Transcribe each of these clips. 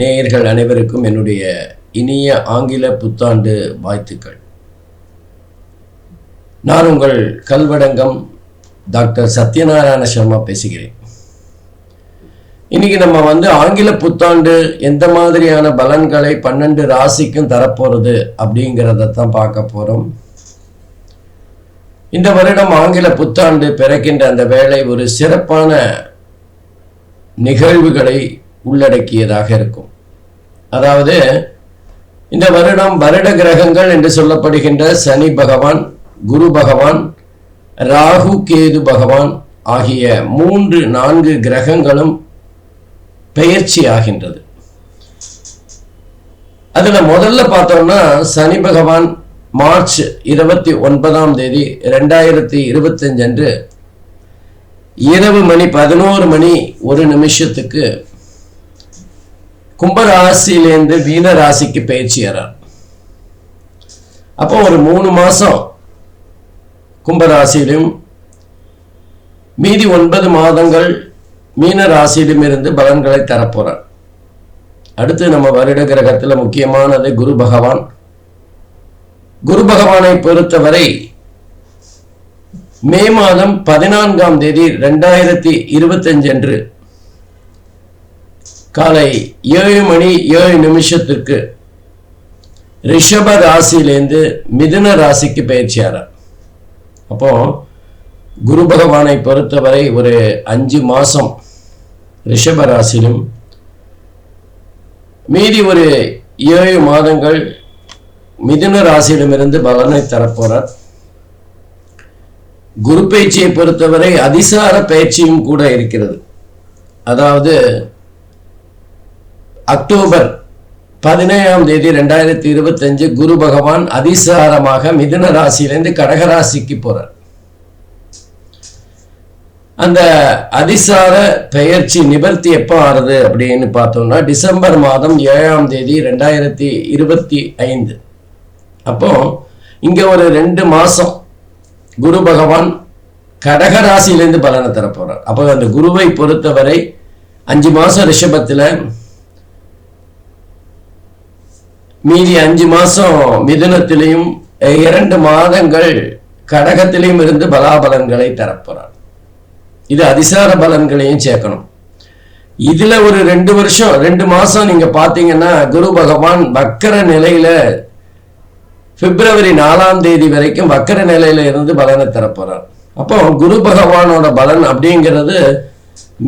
நேயர்கள் அனைவருக்கும் என்னுடைய இனிய ஆங்கில புத்தாண்டு வாழ்த்துக்கள். நான் உங்கள் கல்வடங்கம் டாக்டர் சத்யநாராயண சர்மா பேசுகிறேன். இன்னைக்கு நம்ம ஆங்கில புத்தாண்டு எந்த மாதிரியான பலன்களை 12 ராசிக்கும் தரப்போறது அப்படிங்கிறத தான் பார்க்க போறோம். இந்த வருடம் ஆங்கில புத்தாண்டு பிறக்கின்ற அந்த வேளை ஒரு சிறப்பான நிகழ்வுகளை உள்ளடக்கியதாக இருக்கும். அதாவது இந்த வருட கிரகங்கள் என்று சொல்லப்படுகின்ற சனி பகவான், குரு பகவான், ராகு கேது பகவான் ஆகிய 3-4 கிரகங்களும் பெயர்ச்சி ஆகின்றது. அதுல முதல்ல பார்த்தோம்னா சனி பகவான் மார்ச் 29ஆம் தேதி 2025 அன்று இரவு 11:01 கும்பராசியிலிருந்து மீன ராசிக்கு பயிற்சியாரார். அப்போ ஒரு 3 மாசம் கும்பராசியிலும் மீதி 9 மாதங்கள் மீன ராசியிலும் இருந்து பலன்களை தரப்போறார். அடுத்து நம்ம வருட கிரகத்தில் முக்கியமானது குரு பகவான். குரு பகவானை பொறுத்தவரை மே மாதம் 14ஆம் தேதி 2025 அன்று காலை 7:07 ரிஷப ராசியிலிருந்து மிதுன ராசிக்கு பயிற்சியாரார். அப்போ குரு பகவானை பொறுத்தவரை ஒரு 5 மாசம் ரிஷப ராசியிலும் மீதி ஒரு 7 மாதங்கள் மிதுன ராசியிடமிருந்து பலனை தரப்போறார். குரு பயிற்சியை பொறுத்தவரை அதிசார பயிற்சியும் கூட இருக்கிறது. அதாவது அக்டோபர் 17ஆம் தேதி 2025 குரு பகவான் அதிசாரமாக மிதுன ராசியிலிருந்து கடகராசிக்கு போறார். அந்த அதிசார பெயர்ச்சி நிவர்த்தி எப்போ ஆறுது அப்படின்னு பார்த்தோம்னா டிசம்பர் மாதம் 7ஆம் தேதி 2025. அப்போ இங்க ஒரு 2 மாசம் குரு பகவான் கடகராசியிலிருந்து பலனை தர போறார். அப்போ அந்த குருவை பொறுத்தவரை 5 மாசம் ரிஷபத்துல, மீதி 5 மாசம் மிதுனத்திலையும் 2 மாதங்கள் கடகத்திலையும் இருந்து பலாபலன்களை தரப்போறார். இது அதிசார பலன்களையும் சேர்க்கணும். இதுல ஒரு 2 வருஷம் 2 மாசம் நீங்க பாத்தீங்கன்னா குரு பகவான் வக்கர நிலையில பிப்ரவரி 4ஆம் தேதி வரைக்கும் வக்கர நிலையில இருந்து பலனை தரப்போறார். அப்போ குரு பகவானோட பலன் அப்படிங்கிறது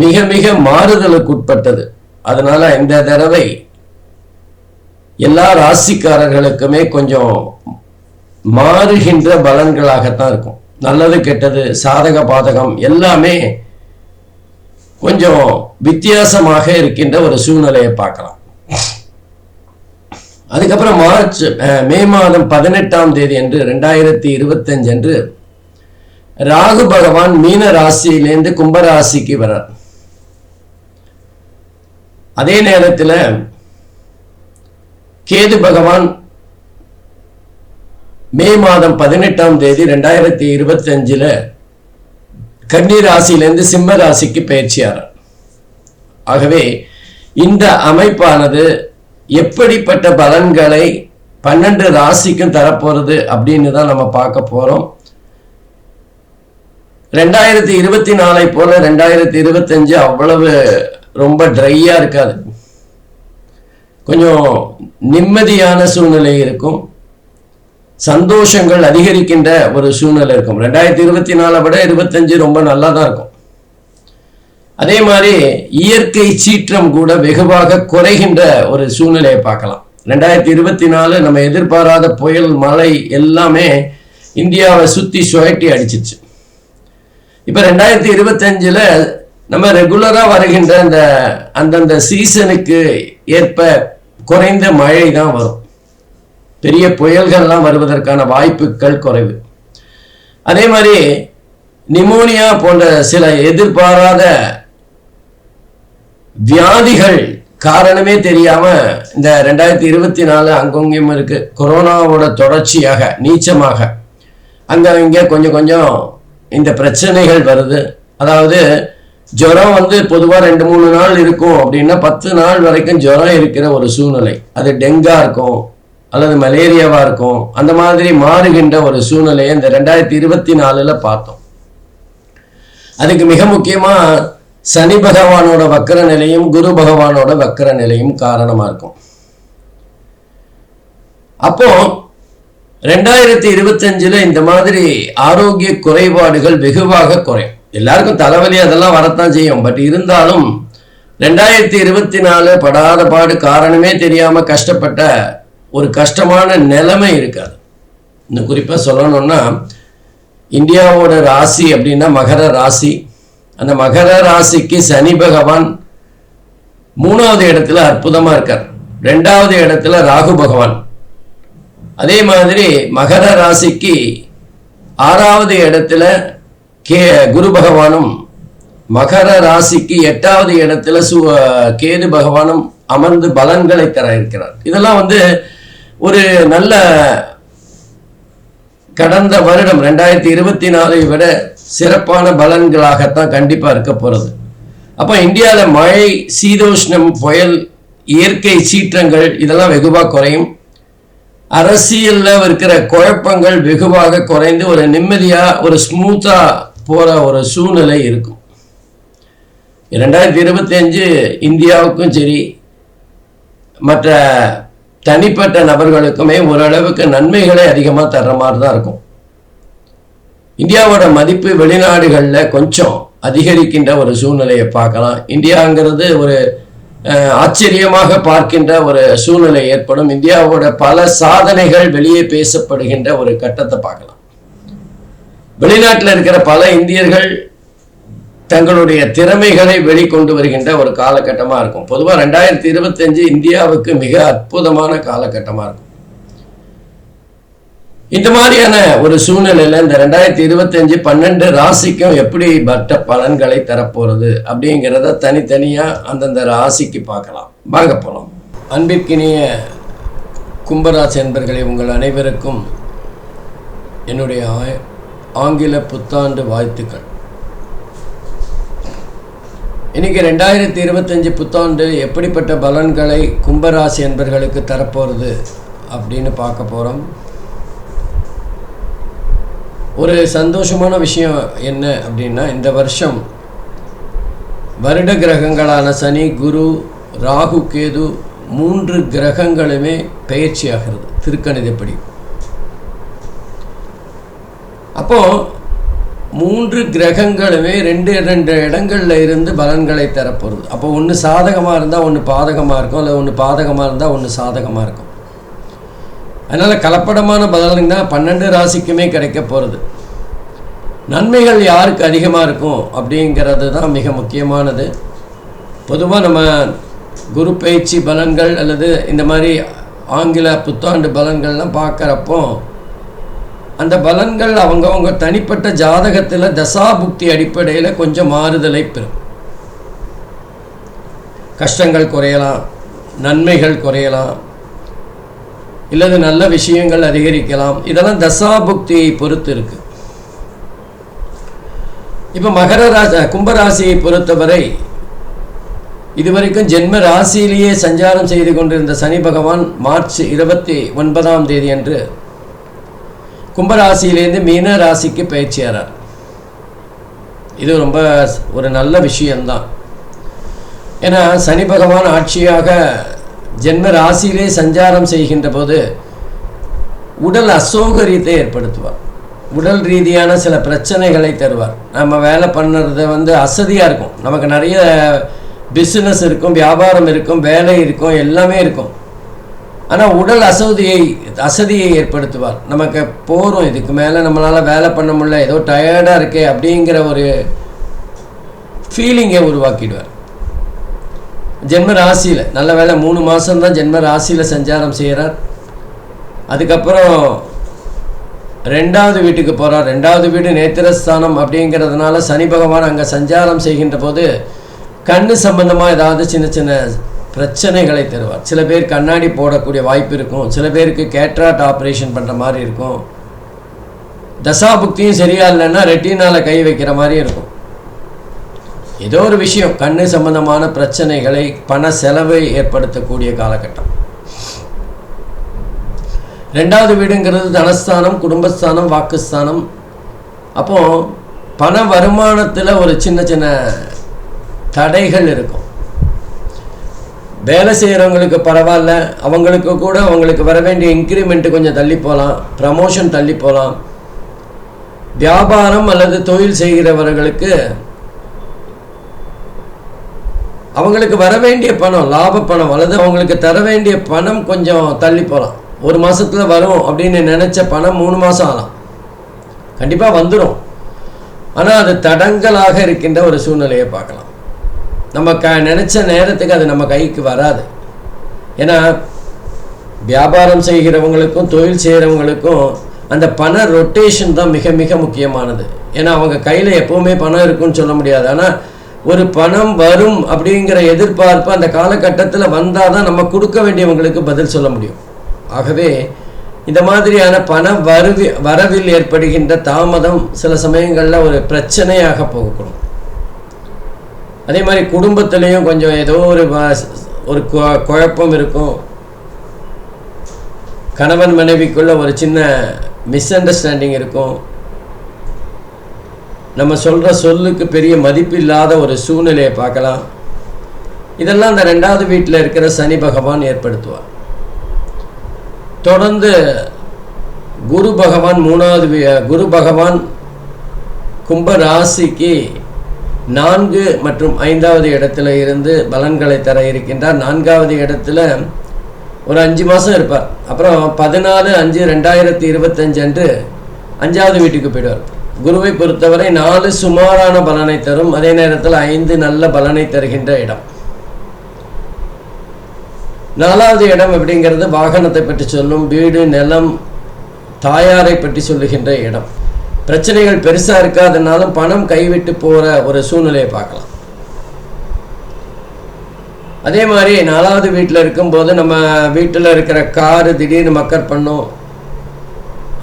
மிக மிக மாறுதலுக்கு உட்பட்டது. அதனால இந்த தடவை எல்லா ராசிக்காரர்களுக்குமே கொஞ்சம் மாறுகின்ற பலன்களாகத்தான் இருக்கும். நல்லது கெட்டது சாதக பாதகம் எல்லாமே கொஞ்சம் வித்தியாசமாக இருக்கின்ற ஒரு சூழ்நிலையை பார்க்கலாம். அதுக்கப்புறம் மே மாதம் 18ஆம் தேதி என்று 2025 அன்று ராகு பகவான் மீன ராசியிலிருந்து கும்பராசிக்கு வரார். அதே நேரத்தில் கேது பகவான் மே மாதம் 18ஆம் தேதி 2025 கன்னி ராசியிலிருந்து சிம்ம ராசிக்கு பயிற்சியாரார். ஆகவே இந்த அமைப்பானது எப்படிப்பட்ட பலன்களை 12 ராசிக்கும் தரப்போறது அப்படின்னு தான் நம்ம பார்க்க போறோம். 2024 போல 2025 அவ்வளவு ரொம்ப ட்ரையா இருக்காது. கொஞ்சம் நிம்மதியான சூழ்நிலை இருக்கும். சந்தோஷங்கள் அதிகரிக்கின்ற ஒரு சூழ்நிலை இருக்கும். 2024 விட 25 ரொம்ப நல்லா தான் இருக்கும். அதே மாதிரி இயற்கை சீற்றம் கூட வெகுவாக குறைகின்ற ஒரு சூழ்நிலையை பார்க்கலாம். 2024 நம்ம எதிர்பாராத புயல் மழை எல்லாமே இந்தியாவை சுத்தி சுழட்டி அடிச்சிருச்சு. இப்ப 2025 நம்ம ரெகுலரா வருகின்ற அந்தந்த சீசனுக்கு ஏற்ப குறைந்த மழை தான் வரும். பெரிய புயல்கள்லாம் வருவதற்கான வாய்ப்புகள் குறைவு. அதே மாதிரி நிமோனியா போன்ற சில எதிர்பாராத வியாதிகள் காரணமே தெரியாம இந்த 2024 அங்கொங்கும் இருக்கு. கொரோனாவோட தொடர்ச்சியாக நீச்சமாக அங்க இங்க கொஞ்சம் கொஞ்சம் இந்த பிரச்சனைகள் வருது. அதாவது ஜுரம் வந்து பொதுவாக 2-3 நாள் இருக்கும் அப்படின்னா 10 நாள் வரைக்கும் ஜுரம் இருக்கிற ஒரு சூழ்நிலை. அது டெங்கா இருக்கும் அல்லது மலேரியாவா இருக்கும். அந்த மாதிரி மாறுகின்ற ஒரு சூழ்நிலையை இந்த 2024 பார்த்தோம். அதுக்கு மிக முக்கியமா சனி பகவானோட வக்கர நிலையும் குரு பகவானோட வக்கர நிலையும் காரணமா இருக்கும். அப்போ 2025 இந்த மாதிரி ஆரோக்கிய குறைபாடுகள் வெகுவாக குறையும். எல்லாருக்கும் தலைவலி அதெல்லாம் வரத்தான் செய்யும். பட் இருந்தாலும் 2024 படாத பாடு காரணமே தெரியாம கஷ்டப்பட்ட ஒரு கஷ்டமான நிலைமை இருக்காது. இன்னும் குறிப்பா சொல்லணும்னா இந்தியாவோட ராசி அப்படின்னா மகர ராசி. அந்த மகர ராசிக்கு சனி பகவான் 3வது இடத்துல அற்புதமா இருக்கார். 2வது இடத்துல ராகு பகவான். அதே மாதிரி மகர ராசிக்கு 6வது இடத்துல குரு பகவானும், மகர ராசிக்கு 8வது இடத்துல கேது பகவானும் அமர்ந்து பலன்களை தர இருக்கிறார். இதெல்லாம் வந்து ஒரு நல்ல கடந்த வருடம் 2024 விட சிறப்பான பலன்களாகத்தான் கண்டிப்பா இருக்க போறது. அப்போ இந்தியாவில் மழை, சீதோஷ்ணம், புயல், இயற்கை சீற்றங்கள் இதெல்லாம் வெகுவாக குறையும். அரசியல்ல இருக்கிற குழப்பங்கள் வெகுவாக குறைந்து ஒரு நிம்மதியா ஒரு ஸ்மூத்தா போற ஒரு சூழ்நிலை இருக்கும். 2025 இந்தியாவுக்கும் சரி மற்ற தனிப்பட்ட நபர்களுக்குமே ஓரளவுக்கு நன்மைகளை அதிகமாக தர்ற மாதிரி தான் இருக்கும். இந்தியாவோட மதிப்பு வெளிநாடுகளில் கொஞ்சம் அதிகரிக்கின்ற ஒரு சூழ்நிலையை பார்க்கலாம். இந்தியாங்கிறது ஒரு ஆச்சரியமாக பார்க்கின்ற ஒரு சூழ்நிலை ஏற்படும். இந்தியாவோட பல சாதனைகள் வெளியே பேசப்படுகின்ற ஒரு கட்டத்தை பார்க்கலாம். வெளிநாட்டில் இருக்கிற பல இந்தியர்கள் தங்களுடைய திறமைகளை வெளிக்கொண்டு வருகின்ற ஒரு காலகட்டமாக இருக்கும். பொதுவாக 2025 இந்தியாவுக்கு மிக அற்புதமான காலகட்டமாக இருக்கும். இந்த மாதிரியான ஒரு சூழ்நிலையில் இந்த 2025 12 ராசிக்கும் எப்படி பட்ட பலன்களை தரப்போறது அப்படிங்கிறத தனித்தனியாக அந்தந்த ராசிக்கு பார்க்கலாம். வாங்க போகலாம். அன்பிற்கினிய கும்பராசி என்பர்களை உங்கள் அனைவருக்கும் என்னுடைய ஆங்கில புத்தாண்டு வாழ்த்துக்கள். இன்னைக்கு 2025 புத்தாண்டு எப்படிப்பட்ட பலன்களை கும்பராசி என்பர்களுக்கு தரப்போகிறது அப்படின்னு பார்க்க போகிறோம். ஒரு சந்தோஷமான விஷயம் என்ன அப்படின்னா, இந்த வருஷம் வருட கிரகங்களான சனி, குரு, ராகு, கேது 3 கிரகங்களுமே பெயர்ச்சி ஆகிறது திருக்கணிதப்படி. அப்போ 3 கிரகங்களுமே 2 இடங்கள்ல இருந்து பலன்களை தரப்போகிறது. அப்போ ஒன்று சாதகமாக இருந்தால் ஒன்று பாதகமாக இருக்கும், இல்லை ஒன்று பாதகமாக இருந்தால் ஒன்று சாதகமாக இருக்கும். அதனால் கலப்படமான பலன் தான் 12 ராசிக்குமே கிடைக்க போகிறது. நன்மைகள் யாருக்கு அதிகமாக இருக்கும் அப்படிங்கிறது தான் மிக முக்கியமானது. பொதுவாக நம்ம குரு பயிற்சி பலன்கள் அல்லது இந்த மாதிரி ஆங்கில புத்தாண்டு பலன்கள்லாம் பார்க்குறப்போ அந்த பலன்கள் அவங்கவுங்க தனிப்பட்ட ஜாதகத்தில் தசாபுக்தி அடிப்படையில் கொஞ்சம் மாறுதலை பெறும். கஷ்டங்கள் குறையலாம், நன்மைகள் குறையலாம், இல்லது நல்ல விஷயங்கள் அதிகரிக்கலாம். இதெல்லாம் தசாபுக்தியை பொறுத்து இருக்கு. இப்போ கும்பராசியை பொறுத்தவரை இதுவரைக்கும் ஜென்ம ராசியிலேயே சஞ்சாரம் செய்து கொண்டிருந்த சனி பகவான் மார்ச் 29ஆம் தேதி அன்று கும்பராசியிலேருந்து மீன ராசிக்கு பயிற்சியாரார். இது ரொம்ப ஒரு நல்ல விஷயம்தான். ஏன்னா சனி பகவான் ஆட்சியாக ஜென்ம ராசியிலே சஞ்சாரம் செய்கின்ற போது உடல் அசௌகரியத்தை ஏற்படுத்துவார். உடல் ரீதியான சில பிரச்சனைகளை தருவார். நம்ம வேலை பண்ணுறது அசதியாக இருக்கும். நமக்கு நிறைய பிஸ்னஸ் இருக்கும், வியாபாரம் இருக்கும், வேலை இருக்கும், எல்லாமே இருக்கும். ஆனால் உடல் அசதியை ஏற்படுத்துவார். நமக்கு போகிறோம், இதுக்கு மேலே நம்மளால் வேலை பண்ண முடியல, ஏதோ டயர்டாக இருக்கே அப்படிங்கிற ஒரு ஃபீலிங்கை உருவாக்கிடுவார். ஜென்ம ராசியில் நல்ல வேலை 3 மாதம்தான் ஜென்ம ராசியில் சஞ்சாரம் செய்கிறார். அதுக்கப்புறம் 2வது வீட்டுக்கு போகிறார். 2வது வீடு நேத்திரஸ்தானம் அப்படிங்கிறதுனால சனி பகவான் அங்கே சஞ்சாரம் செய்கின்ற போது கண்ணு சம்பந்தமாக ஏதாவது சின்ன சின்ன பிரச்சனைகளை தருவார். சில பேர் கண்ணாடி போடக்கூடிய வாய்ப்பு இருக்கும், சில பேருக்கு கேட்ராக்ட் ஆப்ரேஷன் பண்ணுற மாதிரி இருக்கும். தசாபுக்தியும் சரியா இல்லைன்னா ரெட்டினால கை வைக்கிற மாதிரி இருக்கும். ஏதோ ஒரு விஷயம் கண்ணு சம்பந்தமான பிரச்சனைகளை பண செலவை ஏற்படுத்தக்கூடிய காலகட்டம். 2வது வீடுங்கிறது தனஸ்தானம், குடும்பஸ்தானம், வாக்குஸ்தானம். அப்போ பண வருமானத்தில் ஒரு சின்ன சின்ன தடைகள் இருக்கும். வேலை செய்கிறவங்களுக்கு பரவாயில்ல, அவங்களுக்கு கூட அவங்களுக்கு வர வேண்டிய இன்க்ரிமெண்ட்டு கொஞ்சம் தள்ளி போகலாம், ப்ரமோஷன் தள்ளி போகலாம். வியாபாரம் அல்லது தொழில் செய்கிறவர்களுக்கு அவங்களுக்கு வர வேண்டிய பணம், லாப பணம் அல்லது அவங்களுக்கு தர வேண்டிய பணம் கொஞ்சம் தள்ளி போகலாம். 1 மாதத்தில் வரும் அப்படின்னு நினச்ச பணம் 3 மாதம் ஆகலாம். கண்டிப்பாக வந்துடும். ஆனால் அது தடங்கலாக இருக்கின்ற ஒரு சூழ்நிலையை பார்க்கலாம். நம்ம நினச்ச நேரத்துக்கு அது நம்ம கைக்கு வராது. ஏன்னா வியாபாரம் செய்கிறவங்களுக்கும் தொழில் செய்கிறவங்களுக்கும் அந்த பண ரொட்டேஷன் தான் மிக மிக முக்கியமானது. ஏன்னா அவங்க கையில் எப்போவுமே பணம் இருக்குன்னு சொல்ல முடியாது. ஆனால் ஒரு பணம் வரும் அப்படிங்கிற எதிர்பார்ப்பு அந்த காலகட்டத்தில் வந்தால் தான் நம்ம கொடுக்க வேண்டியவங்களுக்கு பதில் சொல்ல முடியும். ஆகவே இந்த மாதிரியான பண வரவில் ஏற்படுகின்ற தாமதம் சில சமயங்களில் ஒரு பிரச்சனையாக போகக்கூடும். அதே மாதிரி குடும்பத்திலையும் கொஞ்சம் ஏதோ ஒரு குழப்பம் இருக்கும். கணவன் மனைவிக்குள்ள ஒரு சின்ன மிஸ் அண்டர்ஸ்டாண்டிங் இருக்கும். நம்ம சொல்கிற சொல்லுக்கு பெரிய மதிப்பு இல்லாத ஒரு சூழ்நிலையை பார்க்கலாம். இதெல்லாம் அந்த 2வது வீட்டில் இருக்கிற சனி பகவான் ஏற்படுத்துவார். தொடர்ந்து குரு பகவான் 3வது குரு பகவான் கும்ப ராசிக்கு 4 மற்றும் 5வது இடத்துல இருந்து பலன்களை தர இருக்கின்றார். 4வது இடத்துல ஒரு 5 மாதம் இருப்பார். அப்புறம் 14/5/2025 அன்று 5வது வீட்டுக்கு போயிடுவார். குருவை பொறுத்தவரை 4 சுமாரான பலனை தரும், அதே நேரத்தில் 5 நல்ல பலனை தருகின்ற இடம். 4வது இடம் அப்படிங்கிறது வாகனத்தை பற்றி சொல்லும், வீடு நிலம் தாயாரை பற்றி சொல்லுகின்ற இடம். பிரச்சனைகள் பெருசாக இருக்காதனாலும் பணம் கைவிட்டு போகிற ஒரு சூழ்நிலையை பார்க்கலாம். அதே மாதிரி 4வது வீட்டில் இருக்கும்போது நம்ம வீட்டில் இருக்கிற காரு திடீர்னு மக்கர் பண்ணும்,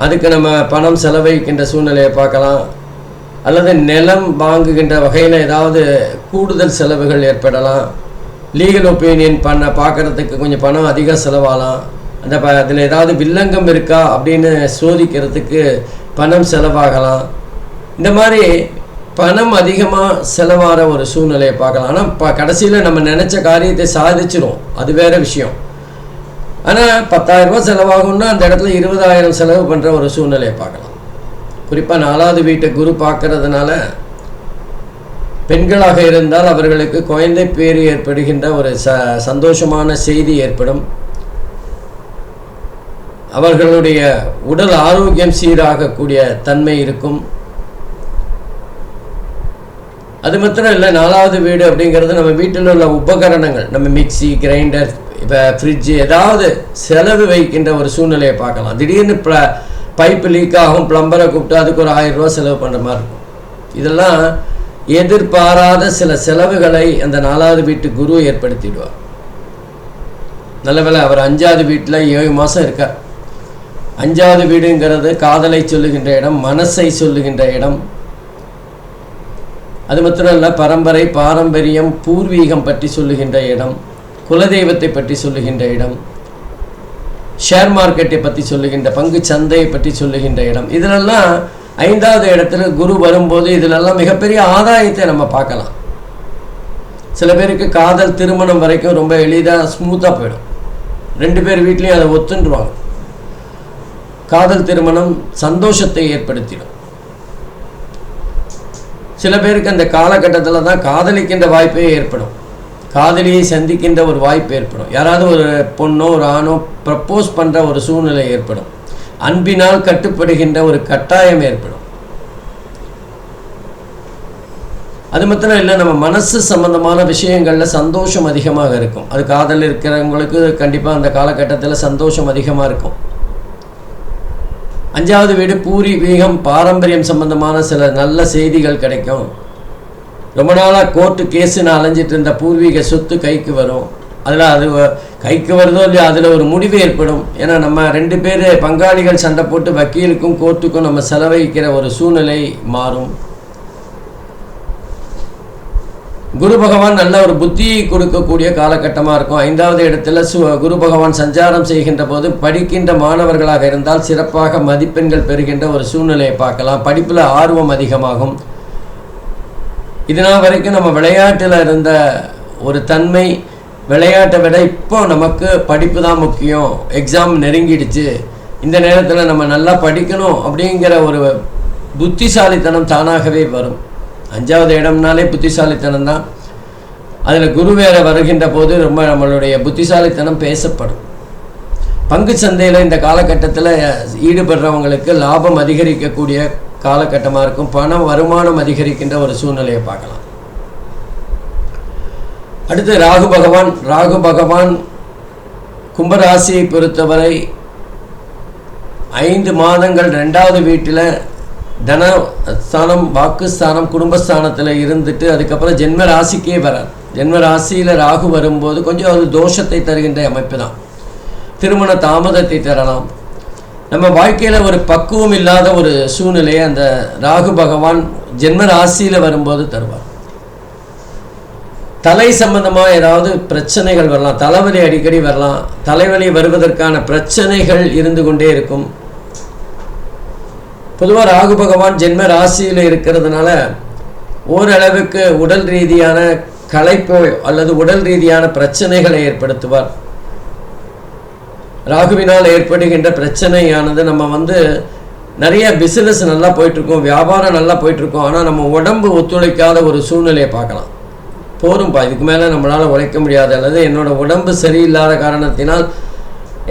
அதுக்கு நம்ம பணம் செலவழிக்கின்ற சூழ்நிலையை பார்க்கலாம். அல்லது நிலம் வாங்குகின்ற வகையில் ஏதாவது கூடுதல் செலவுகள் ஏற்படலாம். லீகல் ஒப்பீனியன் பார்க்குறதுக்கு கொஞ்சம் பணம் அதிகம் செலவாகலாம். அதில் ஏதாவது வில்லங்கம் இருக்கா அப்படின்னு சோதிக்கிறதுக்கு பணம் செலவாகலாம். இந்த மாதிரி பணம் அதிகமாக செலவாகிற ஒரு சூழ்நிலையை பார்க்கலாம். ஆனால் கடைசியில் நம்ம நினச்ச காரியத்தை சாதிச்சிரும், அது வேறு விஷயம். ஆனால் 10,000 ரூபாய் செலவாகும்னா அந்த இடத்துல 20,000 செலவு பண்ணுற ஒரு சூழ்நிலையை பார்க்கலாம். குறிப்பாக 4வது வீட்டை குரு பார்க்கறதுனால பெண்களாக இருந்தால் அவர்களுக்கு குழந்தை பேர் ஏற்படுகின்ற ஒரு சந்தோஷமான செய்தி ஏற்படும். அவர்களுடைய உடல் ஆரோக்கியம் சீராகக்கூடிய தன்மை இருக்கும். அது மாத்திரம் இல்லை, 4வது வீடு அப்படிங்கிறது நம்ம வீட்டில் உள்ள உபகரணங்கள், நம்ம மிக்சி, கிரைண்டர், இப்போ ஃப்ரிட்ஜு, ஏதாவது செலவு வைக்கின்ற ஒரு சூழ்நிலையை பார்க்கலாம். திடீர்னு பைப்பு லீக் ஆகும், பிளம்பரை கூப்பிட்டு அதுக்கு ஒரு 1000 ரூபா செலவு பண்ணுற மாதிரி இருக்கும். இதெல்லாம் எதிர்பாராத சில செலவுகளை அந்த 4வது வீட்டு குரு ஏற்படுத்திடுவார். நல்ல வேளை அவர் 5வது வீட்டில் 7 மாதம் இருக்கார். 5வது வீடுங்கிறது காதலை சொல்லுகின்ற இடம், மனசை சொல்லுகின்ற இடம். அது மாத்திரம் இல்லை, பரம்பரை, பாரம்பரியம், பூர்வீகம் பற்றி சொல்லுகின்ற இடம், குலதெய்வத்தை பற்றி சொல்லுகின்ற இடம், ஷேர் மார்க்கெட்டை பற்றி சொல்லுகின்ற, பங்கு சந்தையை பற்றி சொல்லுகின்ற இடம். இதிலெல்லாம் 5வது இடத்துல குரு வரும்போது இதிலெல்லாம் மிகப்பெரிய ஆதாயத்தை நம்ம பார்க்கலாம். சில பேருக்கு காதல் திருமணம் வரைக்கும் ரொம்ப எளிதாக ஸ்மூத்தாக போயிடும். 2 பேர் வீட்லேயும் அதை ஒத்துண்டுருவாங்க. காதல் திருமணம் சந்தோஷத்தை ஏற்படுத்திடும். சில பேருக்கு அந்த காலகட்டத்தில் தான் காதலிக்கின்ற வாய்ப்பே ஏற்படும், காதலியை சந்திக்கின்ற ஒரு வாய்ப்பு ஏற்படும். யாராவது ஒரு பொண்ணோ ஒரு ஆணோ ப்ரப்போஸ் பண்ணுற ஒரு சூழ்நிலை ஏற்படும். அன்பினால் கட்டுப்படுகின்ற ஒரு கட்டாயம் ஏற்படும். அது மாத்திரம் இல்லை, நம்ம மனசு சம்பந்தமான விஷயங்களில் சந்தோஷம் அதிகமாக இருக்கும். அது காதல் இருக்கிறவங்களுக்கு கண்டிப்பாக அந்த காலகட்டத்தில் சந்தோஷம் அதிகமாக இருக்கும். 5வது வீடு பூர்வீகம், பாரம்பரியம் சம்பந்தமான சில நல்ல செய்திகள் கிடைக்கும். ரொம்ப நாளாக கோர்ட்டு கேஸுன்னு அலைஞ்சிட்டு இருந்த பூர்வீக சொத்து கைக்கு வரும். அதில் அது கைக்கு வருதோ இல்லையா, அதில் ஒரு முடிவு ஏற்படும். ஏன்னா நம்ம 2 பேர் பங்காளிகள் சண்டை போட்டு வக்கீலுக்கும் கோர்ட்டுக்கும் நம்ம செலவழிக்கிற ஒரு சூழ்நிலை மாறும். குரு பகவான் நல்ல ஒரு புத்தியை கொடுக்கக்கூடிய காலகட்டமாக இருக்கும். 5வது இடத்துல குரு பகவான் சஞ்சாரம் செய்கின்ற போது படிக்கின்ற மாணவர்களாக இருந்தால் சிறப்பாக மதிப்பெண்கள் பெறுகின்ற ஒரு சூழ்நிலையை பார்க்கலாம். படிப்பில் ஆர்வம் அதிகமாகும். இதனால் வரைக்கும் நம்ம விளையாட்டில் இருந்த ஒரு தன்மை, விளையாட்டை விட இப்போ நமக்கு படிப்பு தான் முக்கியம், எக்ஸாம் நெருங்கிடுச்சு, இந்த நேரத்தில் நம்ம நல்லா படிக்கணும் அப்படிங்கிற ஒரு புத்திசாலித்தனம் தானாகவே வரும். 5வது இடம்னாலே புத்திசாலித்தனம் தான். அதில் குரு வேற வருகின்ற போது ரொம்ப நம்மளுடைய புத்திசாலித்தனம் பேசப்படும். பங்கு சந்தையில் இந்த காலகட்டத்தில் ஈடுபடுறவங்களுக்கு லாபம் அதிகரிக்கக்கூடிய காலகட்டமாக இருக்கும். பணம் வருமானம் அதிகரிக்கின்ற ஒரு சூழ்நிலையை பார்க்கலாம். அடுத்து ராகு பகவான் கும்பராசியை பொறுத்தவரை 5 மாதங்கள் 2வது வீட்டில் தனஸ்தானம், வாக்குஸ்தானம், குடும்பஸ்தானத்தில் இருந்துட்டு அதுக்கப்புறம் ஜென்ம ராசிக்கே வரார். ஜென்ம ராசியில் ராகு வரும்போது கொஞ்சம் அது தோஷத்தை தருகின்ற அமைப்பு தான். திருமண தாமதத்தை தரலாம். நம்ம வாழ்க்கையில் ஒரு பக்குவம் இல்லாத ஒரு சூழ்நிலையை அந்த ராகு பகவான் ஜென்ம ராசியில் வரும்போது தருவார். தலை சம்பந்தமாக ஏதாவது பிரச்சனைகள் வரலாம், தலைவலி அடிக்கடி வரலாம். தலைவலி வருவதற்கான பிரச்சனைகள் இருந்து கொண்டே இருக்கும். பொதுவாக ராகு பகவான் ஜென்ம ராசியில் இருக்கிறதுனால ஓரளவுக்கு உடல் ரீதியான களைப்போ அல்லது உடல் ரீதியான பிரச்சனைகளை ஏற்படுத்துவார். ராகுவினால் ஏற்படுகின்ற பிரச்சனையானது நம்ம நிறைய பிஸ்னஸ் நல்லா போயிட்டுருக்கோம், வியாபாரம் நல்லா போயிட்டுருக்கோம், ஆனால் நம்ம உடம்பு ஒத்துழைக்காத ஒரு சூழ்நிலையை பார்க்கலாம். போரும்பா, இதுக்கு மேலே நம்மளால் உழைக்க முடியாது, அல்லது என்னோடய உடம்பு சரியில்லாத காரணத்தினால்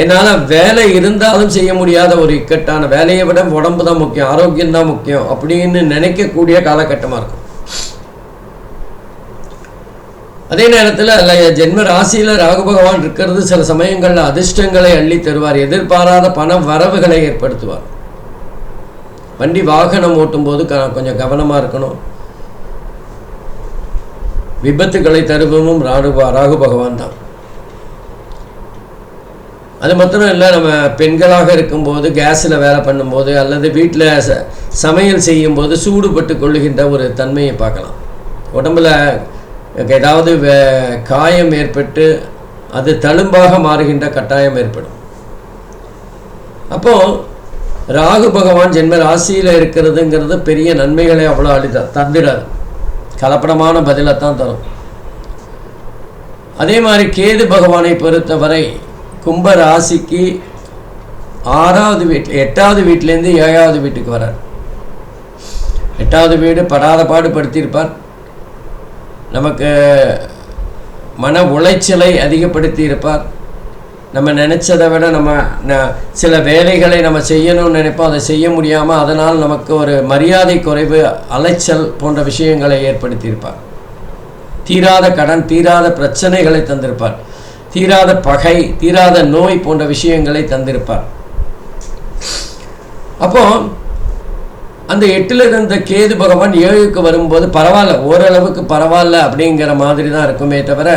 என்னால் வேலை இருந்தாலும் செய்ய முடியாத ஒரு இக்கட்டான, வேலையை விட உடம்பு தான் முக்கியம், ஆரோக்கியம் தான் முக்கியம் அப்படின்னு நினைக்கக்கூடிய காலகட்டமாக இருக்கும். அதே நேரத்தில் ஜென்ம ராசியில் ராகு பகவான் இருக்கிறது சில சமயங்களில் அதிர்ஷ்டங்களை அள்ளி தருவார். எதிர்பாராத பண வரவுகளை ஏற்படுத்துவார். வண்டி வாகனம் ஓட்டும் போது கொஞ்சம் கவனமாக இருக்கணும். விபத்துக்களை தருவதும் ராகு பகவான் தான். அது மாத்திரம் இல்லை, நம்ம பெண்களாக இருக்கும்போது கேஸில் வேலை பண்ணும்போது அல்லது வீட்டில் சமையல் செய்யும்போது சூடுபட்டு கொள்ளுகின்ற ஒரு தன்மையை பார்க்கலாம். உடம்பில் ஏதாவது காயம் ஏற்பட்டு அது தழும்பாக மாறுகின்ற கட்டாயம் ஏற்படும். அப்போது ராகு பகவான் ஜென்ம ராசியில் இருக்கிறதுங்கிறது பெரிய நன்மைகளை அவ்வளோ தந்துடாது, கலப்படமான பதிலைத்தான் தரும். அதே மாதிரி கேது பகவானை பொறுத்தவரை கும்ப ராசிக்கு 6வது வீட்டில் 8வது வீட்டிலேருந்து 7வது வீட்டுக்கு வரார். 8வது வீடு படாத பாடுபடுத்தியிருப்பார். நமக்கு மன உளைச்சலை அதிகப்படுத்தி இருப்பார். நம்ம நினச்சதை விட நம்ம சில வேலைகளை நம்ம செய்யணும்னு நினைப்போம், அதை செய்ய முடியாமல் அதனால் நமக்கு ஒரு மரியாதை குறைவு, அலைச்சல் போன்ற விஷயங்களை ஏற்படுத்தியிருப்பார். தீராத கடன், தீராத பிரச்சனைகளை தந்திருப்பார். தீராத பகை, தீராத நோய் போன்ற விஷயங்களை தந்திருப்பார். அப்போ அந்த 8ல் இருந்த கேது பகவான் 7க்கு வரும்போது பரவாயில்ல, ஓரளவுக்கு பரவாயில்ல அப்படிங்கிற மாதிரி தான் இருக்குமே தவிர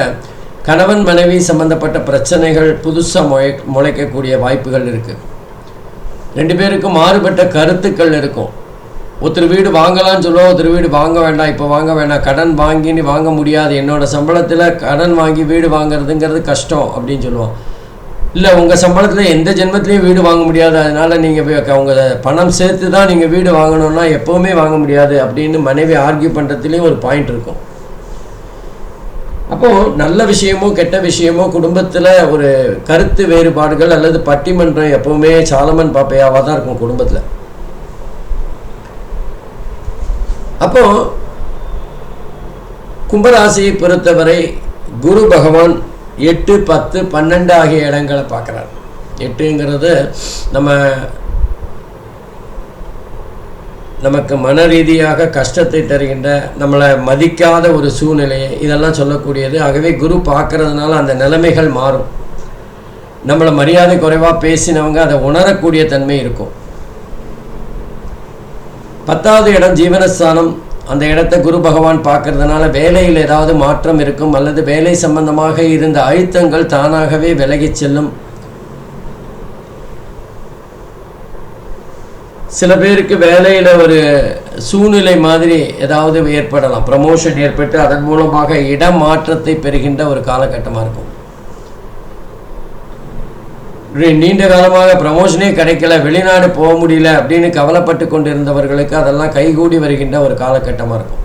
கணவன் மனைவி சம்பந்தப்பட்ட பிரச்சனைகள் புதுசாக முளைக்கக்கூடிய வாய்ப்புகள் இருக்குது. 2 பேருக்கும் மாறுபட்ட கருத்துக்கள் இருக்கும். ஒருத்தர் வீடு வாங்கலாம்னு சொல்லுவோம், ஒருத்தர் வீடு வாங்க வேண்டாம், இப்போ வாங்க வேண்டாம், கடன் வாங்கின்னு வாங்க முடியாது, என்னோட சம்பளத்தில் கடன் வாங்கி வீடு வாங்குறதுங்கிறது கஷ்டம் அப்படின்னு சொல்லுவோம். இல்லை, உங்கள் சம்பளத்தில் எந்த ஜென்மத்திலையும் வீடு வாங்க முடியாது, அதனால் நீங்கள் உங்கள் பணம் சேர்த்து தான் நீங்கள் வீடு வாங்கணுன்னா எப்போவுமே வாங்க முடியாது அப்படின்னு மனைவி ஆர்கியூ பண்ணுறதுலேயும் ஒரு பாயிண்ட் இருக்கும். அப்போது நல்ல விஷயமோ கெட்ட விஷயமோ குடும்பத்தில் ஒரு கருத்து வேறுபாடுகள் அல்லது பட்டிமன்றம் எப்போவுமே சாலமன் பாப்பையாவாக தான் இருக்கும் குடும்பத்தில். அப்போது கும்பராசியை பொறுத்தவரை குரு பகவான் 8, 10, 12 ஆகிய இடங்களை பார்க்குறார். 8ங்கிறது நமக்கு மன ரீதியாக கஷ்டத்தை தருகின்ற, நம்மளை மதிக்காத ஒரு சூழ்நிலையை இதெல்லாம் சொல்லக்கூடியது. ஆகவே குரு பார்க்கறதுனால அந்த நிலைமைகள் மாறும். நம்மளை மரியாதை குறைவாக பேசினவங்க அதை உணரக்கூடிய தன்மை இருக்கும். 10வது இடம் ஜீவனஸ்தானம், அந்த இடத்த குரு பகவான் பார்க்கறதுனால வேலையில் ஏதாவது மாற்றம் இருக்கும், அல்லது வேலை சம்பந்தமாக இருந்த அழுத்தங்கள் தானாகவே விலகிச் செல்லும். சில பேருக்கு வேலையில் ஒரு சூழ்நிலை மாதிரி ஏதாவது ஏற்படலாம், ப்ரமோஷன் ஏற்பட்டு அதன் மூலமாக இடமாற்றத்தை பெறுகின்ற ஒரு காலகட்டமாக இருக்கும். நீண்ட காலமாக ப்ரமோஷனே கிடைக்கல, வெளிநாடு போக முடியல அப்படின்னு கவலைப்பட்டு கொண்டிருந்தவர்களுக்கு அதெல்லாம் கைகூடி வருகின்ற ஒரு காலகட்டமாக இருக்கும்.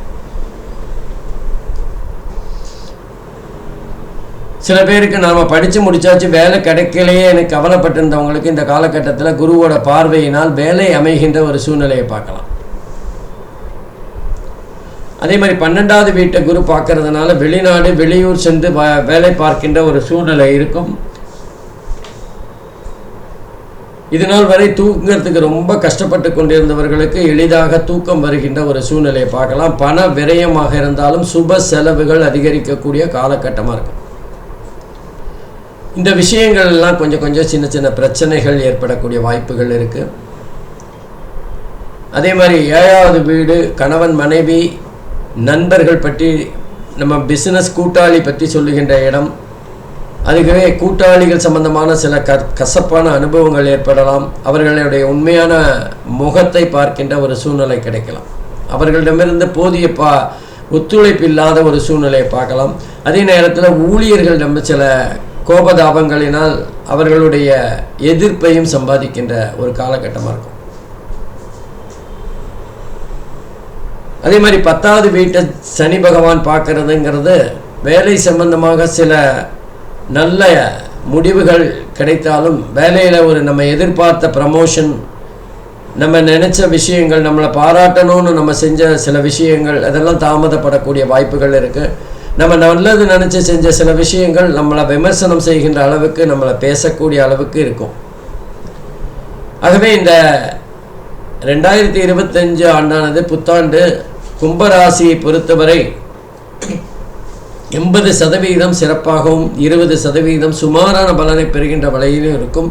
சில பேருக்கு நாம் படித்து முடித்தாச்சு வேலை கிடைக்கலையே எனக்கு கவலைப்பட்டிருந்தவங்களுக்கு இந்த காலகட்டத்தில் குருவோட பார்வையினால் வேலை அமைகின்ற ஒரு சூழ்நிலையை பார்க்கலாம். அதே மாதிரி 12வது வீட்டை குரு பார்க்கறதுனால வெளிநாடு வெளியூர் சென்று வேலை பார்க்கின்ற ஒரு சூழ்நிலை இருக்கும். இதனால் வரை தூங்குறதுக்கு ரொம்ப கஷ்டப்பட்டு கொண்டிருந்தவர்களுக்கு எளிதாக தூக்கம் வருகின்ற ஒரு சூழ்நிலையை பார்க்கலாம். பண விரயமாக இருந்தாலும் சுப செலவுகள் அதிகரிக்கக்கூடிய காலகட்டமாக இருக்கும். இந்த விஷயங்கள் எல்லாம் கொஞ்சம் கொஞ்சம் சின்ன சின்ன பிரச்சனைகள் ஏற்படக்கூடிய வாய்ப்புகள் இருக்குது. அதே மாதிரி 7வது வீடு கணவன் மனைவி நண்பர்கள் பற்றி, நம்ம பிஸ்னஸ் கூட்டாளி பற்றி சொல்லுகின்ற இடம். அதுவே கூட்டாளிகள் சம்பந்தமான சில கசப்பான அனுபவங்கள் ஏற்படலாம். அவர்களுடைய உண்மையான முகத்தை பார்க்கின்ற ஒரு சூழ்நிலை கிடைக்கலாம். அவர்களிடமிருந்து போதிய ஒத்துழைப்பு இல்லாத ஒரு சூழ்நிலையை பார்க்கலாம். அதே நேரத்தில் ஊழியர்களிடம் சில கோபதாபங்களினால் அவர்களுடைய எதிர்ப்பையும் சம்பாதிக்கின்ற ஒரு காலகட்டமாக இருக்கும். அதே மாதிரி 10வது வீட்டை சனி பகவான் பார்க்கறதுங்கிறது வேலை சம்பந்தமாக சில நல்ல முடிவுகள் கிடைத்தாலும் வேலையில் நம்ம எதிர்பார்த்த ப்ரமோஷன், நம்ம நினச்ச விஷயங்கள், நம்மளை பாராட்டணும்னு நம்ம செஞ்ச சில விஷயங்கள் அதெல்லாம் தாமதப்படக்கூடிய வாய்ப்புகள் இருக்குது. நம்ம நல்லது நினச்சி செஞ்ச சில விஷயங்கள் நம்மளை விமர்சனம் செய்கின்ற அளவுக்கு, நம்மளை பேசக்கூடிய அளவுக்கு இருக்கும். ஆகவே இந்த 2025 ஆண்டானது புத்தாண்டு கும்பராசியை பொறுத்தவரை 80% சிறப்பாகவும் 20% சுமாரான பலனை பெறுகின்ற வகையிலும் இருக்கும்.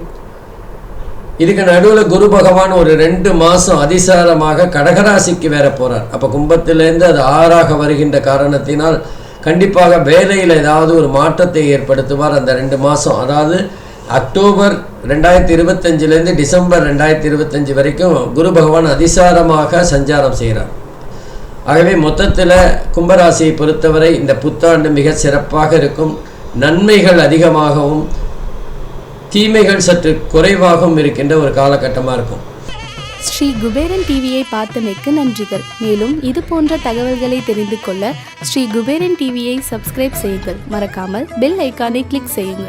இதுக்கு நடுவில் குரு பகவான் ஒரு 2 மாதம் அதிசாரமாக கடகராசிக்கு வேற போகிறார். அப்போ கும்பத்திலேருந்து அது 6ஆக வருகின்ற காரணத்தினால் கண்டிப்பாக வேலையில் ஏதாவது ஒரு மாற்றத்தை ஏற்படுத்துவார். அந்த 2 மாதம், அதாவது அக்டோபர் 2025 டிசம்பர் 2025 வரைக்கும் குரு பகவான் அதிசாரமாக சஞ்சாரம் செய்கிறார். ஆகவே மொத்தத்தில் கும்பராசியை பொறுத்தவரை இந்த புத்தாண்டு மிக சிறப்பாக இருக்கும். நன்மைகள் அதிகமாகவும் தீமைகள் சற்று குறைவாகவும் இருக்கின்ற ஒரு காலகட்டமாக இருக்கும். ஸ்ரீ குபேரன் டிவியை பார்த்தமைக்கு நன்றிகள். மேலும் இது போன்ற தகவல்களை தெரிந்து கொள்ள ஸ்ரீ குபேரன் டிவியை சப்ஸ்கிரைப் செய்யுங்கள். மறக்காமல் பெல் ஐக்கானை கிளிக் செய்யுங்கள்.